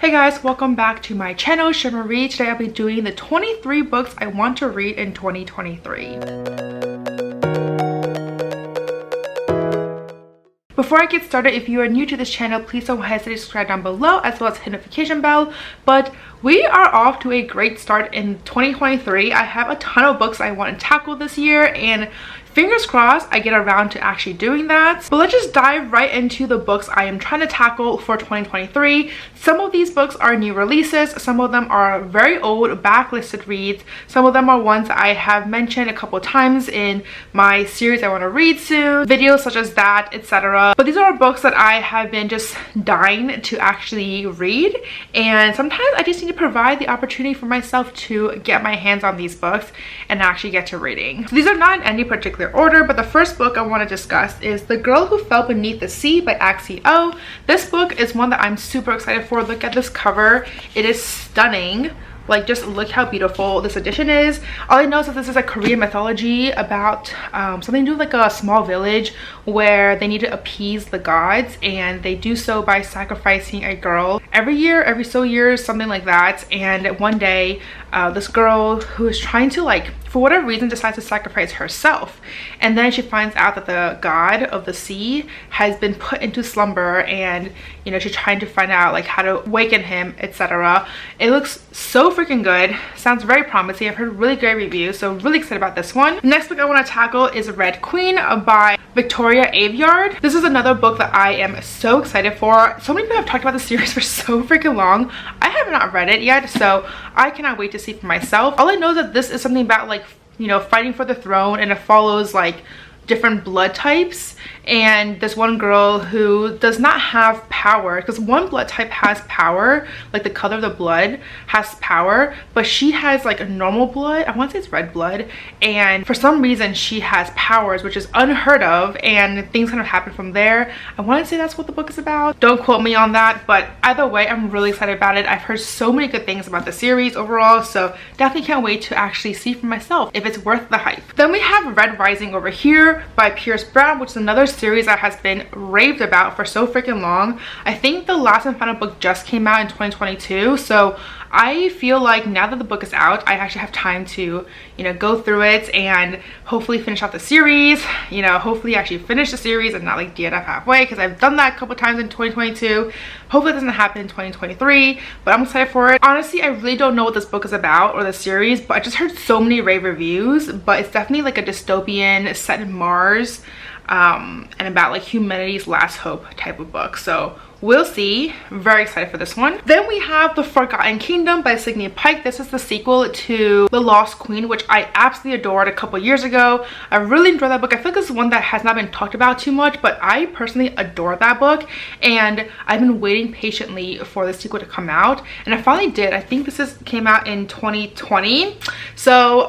Hey guys, welcome back to my channel, Shimmery. Today I'll be doing the 23 books I want to read in 2023. Before I get started, if you are new to this channel, please don't hesitate to subscribe down below as well as hit the notification bell. But we are off to a great start in 2023. I have a ton of books I want to tackle this year, and fingers crossed I get around to actually doing that. But let's just dive right into the books I am trying to tackle for 2023. Some of these books are new releases, some of them are very old backlisted reads, some of them are ones that I have mentioned a couple times in my series I want to read soon, videos such as that, etc. But these are books that I have been just dying to actually read, and sometimes I just need to provide the opportunity for myself to get my hands on these books and actually get to reading. So these are not in any particular order, but the first book I want to discuss is The Girl Who Fell Beneath the Sea by Axie Oh. This book is one that I'm super excited for. Look at this cover. It is stunning. Like, just look how beautiful this edition is. All I know is that this is a Korean mythology about something to do with like a small village where they need to appease the gods, and they do so by sacrificing a girl every year, every so years, something like that. And one day this girl who is trying to, like, for whatever reason, decides to sacrifice herself, and then she finds out that the god of the sea has been put into slumber, and you know, she's trying to find out like how to awaken him, etc. It looks so freaking good, sounds very promising. I've heard really great reviews, so really excited about this one. The next book I want to tackle is Red Queen by Victoria Aveyard. This is another book that I am so excited for. So many people have talked about the series for so freaking long. I have not read it yet, so I cannot wait to see for myself. All I know is that this is something about, like, you know, fighting for the throne, and it follows like different blood types, and this one girl who does not have power, because one blood type has power, like the color of the blood has power, but she has like a normal blood, I want to say it's red blood, and for some reason she has powers, which is unheard of, and things kind of happen from there. I want to say that's what the book is about. Don't quote me on that, but either way, I'm really excited about it. I've heard so many good things about the series overall, so definitely can't wait to actually see for myself if it's worth the hype. Then we have Red Rising over here by Pierce Brown, which is another series that has been raved about for so freaking long. I think the last and final book just came out in 2022, so I feel like now that the book is out, I actually have time to, you know, go through it and hopefully finish out the series, you know, hopefully actually finish the series and not like DNF halfway, because I've done that a couple times in 2022. Hopefully it doesn't happen in 2023, but I'm excited for it. Honestly, I really don't know what this book is about or the series, but I just heard so many rave reviews, but it's definitely like a dystopian set in Mars, and about like humanity's last hope type of book, so we'll see. Very excited for this one. Then we have The Forgotten Kingdom by Signy Pike. This is the sequel to The Lost Queen, which I absolutely adored a couple years ago. I really enjoyed that book. I feel like this is one that has not been talked about too much, but I personally adore that book, and I've been waiting patiently for the sequel to come out, and I finally did. I think came out in 2020, so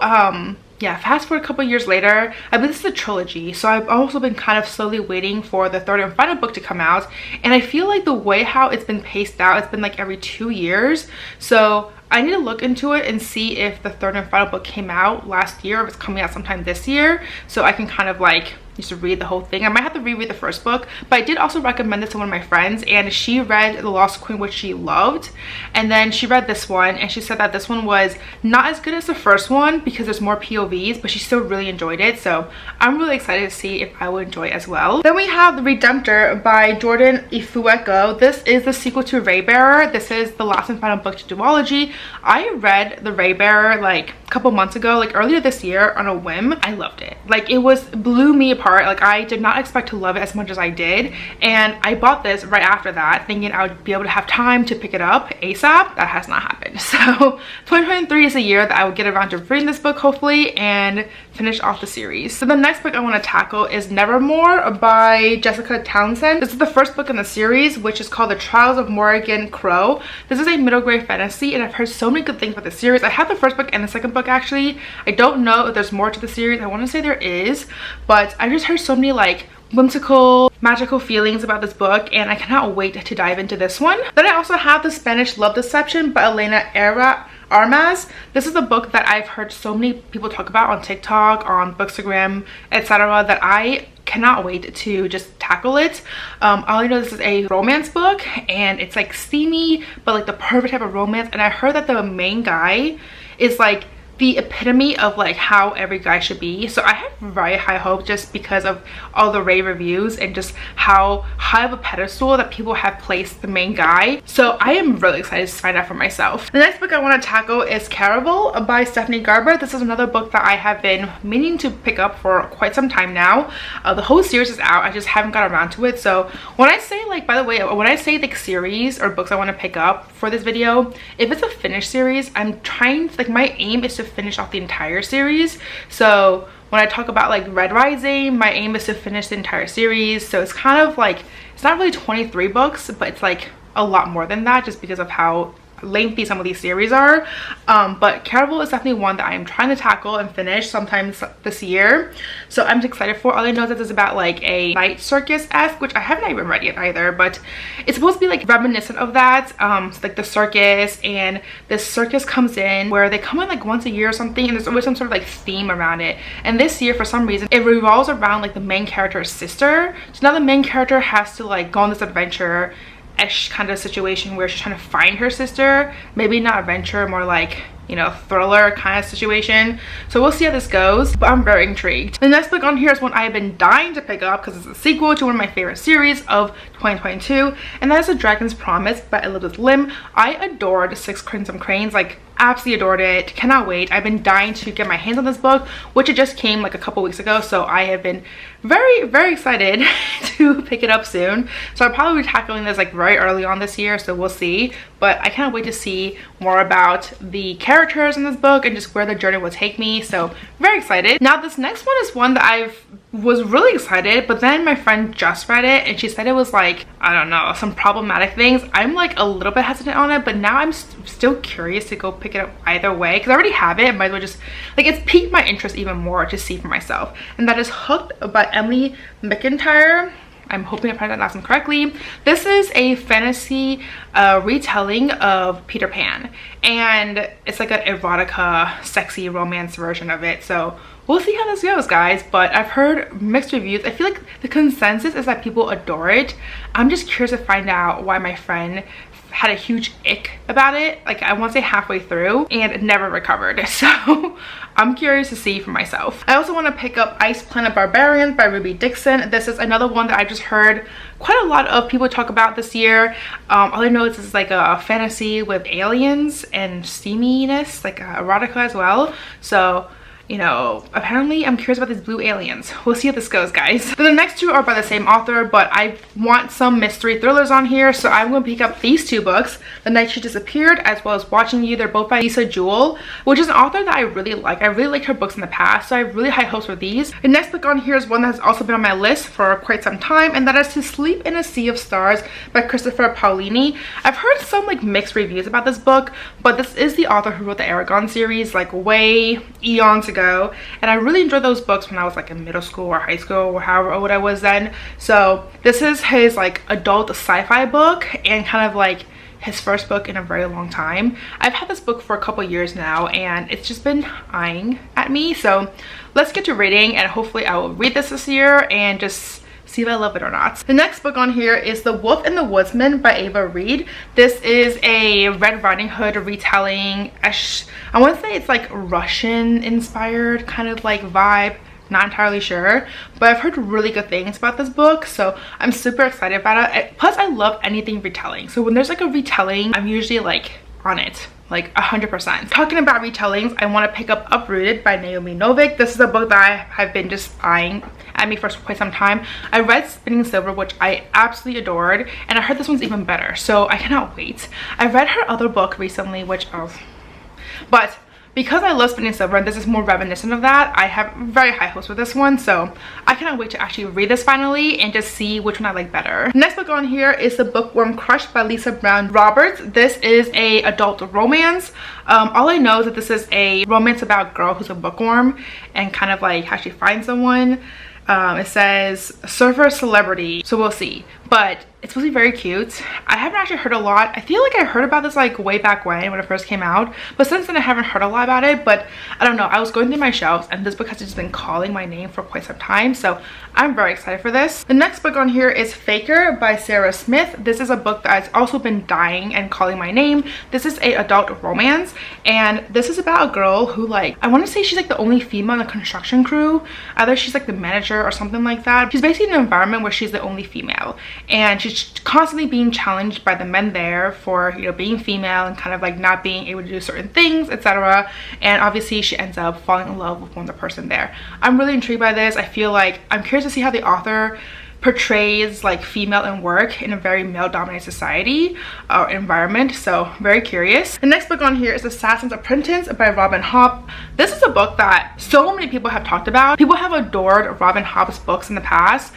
yeah, fast forward a couple years later. I believe this is a trilogy, so I've also been kind of slowly waiting for the third and final book to come out, and I feel like the way how it's been paced out, it's been like every 2 years, so I need to look into it and see if the third and final book came out last year or if it's coming out sometime this year, so I can kind of like just read the whole thing. I might have to reread the first book, but I did also recommend this to one of my friends, and she read The Lost Queen, which she loved, and then she read this one, and she said that this one was not as good as the first one because there's more POVs, but she still really enjoyed it, so I'm really excited to see if I would enjoy it as well. Then we have The Redemptor by Jordan Ifueko. This is the sequel to Raybearer. This is the last and final book to duology. I read The Raybearer like a couple months ago, like earlier this year, on a whim. I loved it. Like, it blew me apart. Like, I did not expect to love it as much as I did, and I bought this right after that thinking I would be able to have time to pick it up ASAP. That has not happened. So 2023 is a year that I will get around to reading this book, hopefully, and finish off the series. So the next book I want to tackle is Nevermore by Jessica Townsend. This is the first book in the series, which is called The Trials of Morrigan Crow. This is a middle grade fantasy, and I've heard so many good things about the series. I have the first book and the second book actually. I don't know if there's more to the series. I want to say there is, but I just heard so many like whimsical, magical feelings about this book, and I cannot wait to dive into this one. Then I also have The Spanish Love Deception by Elena Armas. This is a book that I've heard so many people talk about on TikTok, on Bookstagram, etc., that I cannot wait to just tackle it. All I know, this is a romance book and it's like steamy, but like the perfect type of romance. And I heard that the main guy is like the epitome of like how every guy should be. So I have very high hope just because of all the rave reviews and just how high of a pedestal that people have placed the main guy. So I am really excited to find out for myself. The next book I want to tackle is Caraval by Stephanie Garber. This is another book that I have been meaning to pick up for quite some time now. The whole series is out. I just haven't got around to it. So when I say, like, by the way, when I say like series or books I want to pick up for this video, if it's a finished series, I'm trying to, like, my aim is to finish off the entire series. So when I talk about like Red Rising, my aim is to finish the entire series. So it's kind of like, it's not really 23 books, but it's like a lot more than that just because of how lengthy some of these series are. But Caraval is definitely one that I am trying to tackle and finish sometime this year. So I'm excited for. All I know is that it's about like a night circus-esque, which I haven't even read yet either, but it's supposed to be like reminiscent of that. So like the circus, and this circus comes in where they come in like once a year or something, and there's always some sort of like theme around it. And this year, for some reason, it revolves around like the main character's sister. So now the main character has to like go on this adventure kind of situation where she's trying to find her sister. Maybe not adventure, more like, you know, thriller kind of situation. So we'll see how this goes, but I'm very intrigued. The next book on here is one I have been dying to pick up because it's a sequel to one of my favorite series of 2022, and that is A Dragon's Promise by Elizabeth Lim. I adored Six Crimson Cranes, like absolutely adored it. Cannot wait. I've been dying to get my hands on this book, which it just came like a couple weeks ago, so I have been very excited to pick it up soon. So I'll probably be tackling this like very early on this year, so we'll see. But I can't wait to see more about the characters in this book and just where the journey will take me. So very excited. Now this next one is one that I was really excited, but then my friend just read it and she said it was like, I don't know, some problematic things. I'm like a little bit hesitant on it, but now I'm still curious to go pick it up either way because I already have it. I might as well just, like, it's piqued my interest even more to see for myself. And that is Hooked by Emily McIntyre. I'm hoping I pronounced that last name correctly. This is a fantasy retelling of Peter Pan, and it's like an erotica, sexy romance version of it. So we'll see how this goes, guys, but I've heard mixed reviews. I feel like the consensus is that people adore it. I'm just curious to find out why my friend had a huge ick about it, like I want to say halfway through, and never recovered. So I'm curious to see for myself. I also want to pick up Ice Planet Barbarians by Ruby Dixon. This is another one that I just heard quite a lot of people talk about this year. All I know is it's like a fantasy with aliens and steaminess, like erotica as well. So, you know, apparently I'm curious about these blue aliens. We'll see how this goes, guys. So the next two are by the same author, but I want some mystery thrillers on here, so I'm going to pick up these two books, The Night She Disappeared as well as Watching You. They're both by Lisa Jewell, which is an author that I really like. I really liked her books in the past, so I have really high hopes for these. The next book on here is one that has also been on my list for quite some time, and that is To Sleep in a Sea of Stars by Christopher Paolini. I've heard some like mixed reviews about this book, but this is the author who wrote the Eragon series like way eons ago. And I really enjoyed those books when I was like in middle school or high school or however old I was then. So this is his like adult sci-fi book and kind of like his first book in a very long time. I've had this book for a couple years now and it's just been eyeing at me. So let's get to reading, and hopefully I will read this year and just see if I love it or not. The next book on here is The Wolf and the Woodsman by Ava Reid. This is a Red Riding Hood retelling. I want to say it's like Russian inspired kind of like vibe. Not entirely sure, but I've heard really good things about this book, so I'm super excited about it. Plus I love anything retelling, so when there's like a retelling, I'm usually like on it, like 100%. Talking about retellings, I want to pick up Uprooted by Naomi Novik. This is a book that I have been just eyeing at me for quite some time. I read Spinning Silver, which I absolutely adored, and I heard this one's even better, so I cannot wait. I read her other book recently, which but because I love Spinning Silver and this is more reminiscent of that, I have very high hopes for this one, so I cannot wait to actually read this finally and just see which one I like better. Next book on here is The Bookworm Crush by Lisa Brown Roberts. This is a adult romance. All I know is that this is a romance about a girl who's a bookworm and kind of like how she finds someone. It says surfer celebrity, so we'll see. but it's supposed to be very cute. I haven't actually heard a lot. I feel like I heard about this like way back when it first came out, but since then I haven't heard a lot about it. But I don't know, I was going through my shelves and this book has just been calling my name for quite some time, so I'm very excited for this. The next book on here is Faker by Sarah Smith. This is a book that has also been dying and calling my name. This is a adult romance, and this is about a girl who, like, I want to say she's like the only female in the construction crew. Either she's like the manager or something like that. She's basically in an environment where she's the only female, and she's constantly being challenged by the men there for, you know, being female and kind of like not being able to do certain things, etc. And obviously she ends up falling in love with one of the person there. I'm really intrigued by this. I feel like I'm curious to see how the author portrays like female in work in a very male dominated society or environment, so very curious. The next book on here is Assassin's Apprentice by Robin Hobb. This is a book that so many people have talked about. People have adored Robin Hobb's books in the past,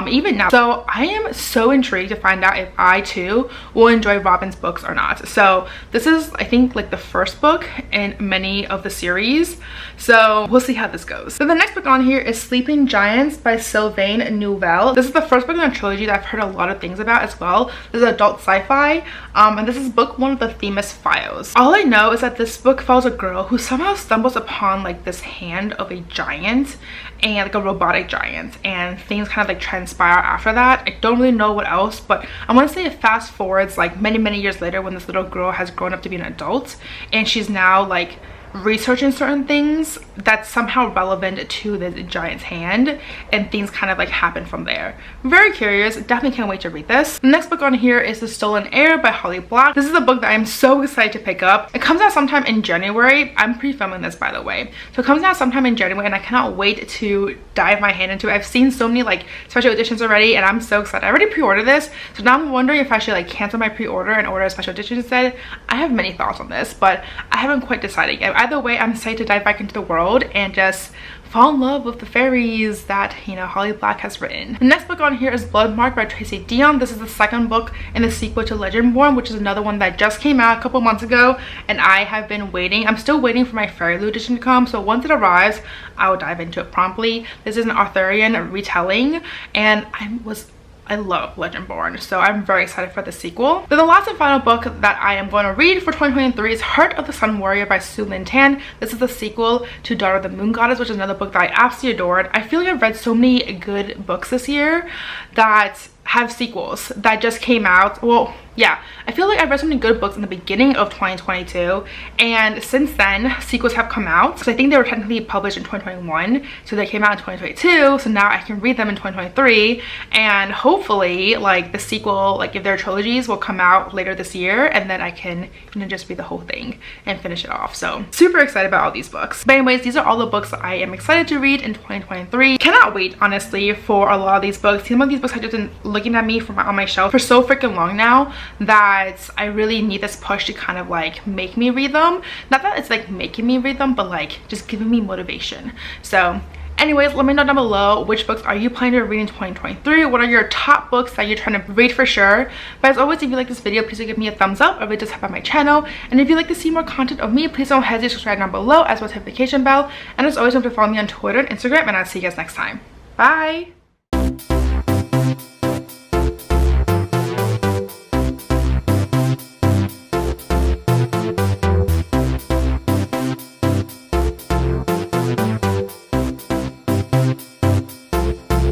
even now, so I am so intrigued to find out if I too will enjoy Robin's books or not. So this is, I think, like the first book in many of the series, so we'll see how this goes. So the next book on here is Sleeping Giants by Sylvain Nouvelle. This is the first book in a trilogy that I've heard a lot of things about as well. This is adult sci-fi, and this is book one of the Themis Files. All I know is that this book follows a girl who somehow stumbles upon like this hand of a giant, and like a robotic giant, and things kind of like transpire after that. I don't really know what else, but I want to say it fast forwards like many years later when this little girl has grown up to be an adult, and she's now like researching certain things that's somehow relevant to the giant's hand, and things kind of like happen from there. Very curious, definitely can't wait to read this. The next book on here is The Stolen Heir by Holly Black. This is a book that I'm so excited to pick up. It comes out sometime in January. I'm pre-filming this, by the way, so it comes out sometime in January and I cannot wait to dive my hand into it. I've seen so many like special editions already and I'm so excited. I already pre-ordered this, so now I'm wondering if I should like cancel my pre-order and order a special edition instead. I have many thoughts on this, but I haven't quite decided yet. Either way, I'm excited to dive back into the world and just fall in love with the fairies that, you know, Holly Black has written. The next book on here is Bloodmark by Tracy Deonn. This is the second book in the sequel to Legendborn, which is another one that just came out a couple months ago, and I have been waiting. I'm still waiting for my Fairy Loot edition to come, so once it arrives, I will dive into it promptly. This is an Arthurian retelling, and I love Legendborn, so I'm very excited for the sequel. Then the last and final book that I am going to read for 2023 is Heart of the Sun Warrior by Su Lin Tan. This is the sequel to Daughter of the Moon Goddess, which is another book that I absolutely adored. I feel like I've read so many good books this year that have sequels that just came out. Well, yeah, I feel like I've read so many good books in the beginning of 2022, and since then sequels have come out. So I think they were technically published in 2021, so they came out in 2022, so now I can read them in 2023, and hopefully like the sequel, like if they're trilogies, will come out later this year, and then I can, you know, just read the whole thing and finish it off. So super excited about all these books. But anyways, these are all the books that I am excited to read in 2023. Cannot wait, honestly, for a lot of these books. Some of these books have just been looking at me from on my shelf for so freaking long now that I really need this push to kind of like make me read them. Not that it's like making me read them, but like just giving me motivation. So anyways, let me know down below which books are you planning to read in 2023. What are your top books that you're trying to read for sure? But as always, if you like this video, please do give me a thumbs up, or really just help out my channel. And if you'd like to see more content of me, please don't hesitate to subscribe down below, as well as notification bell. And as always, don't forget to follow me on Twitter and Instagram, and I'll see you guys next time. Bye.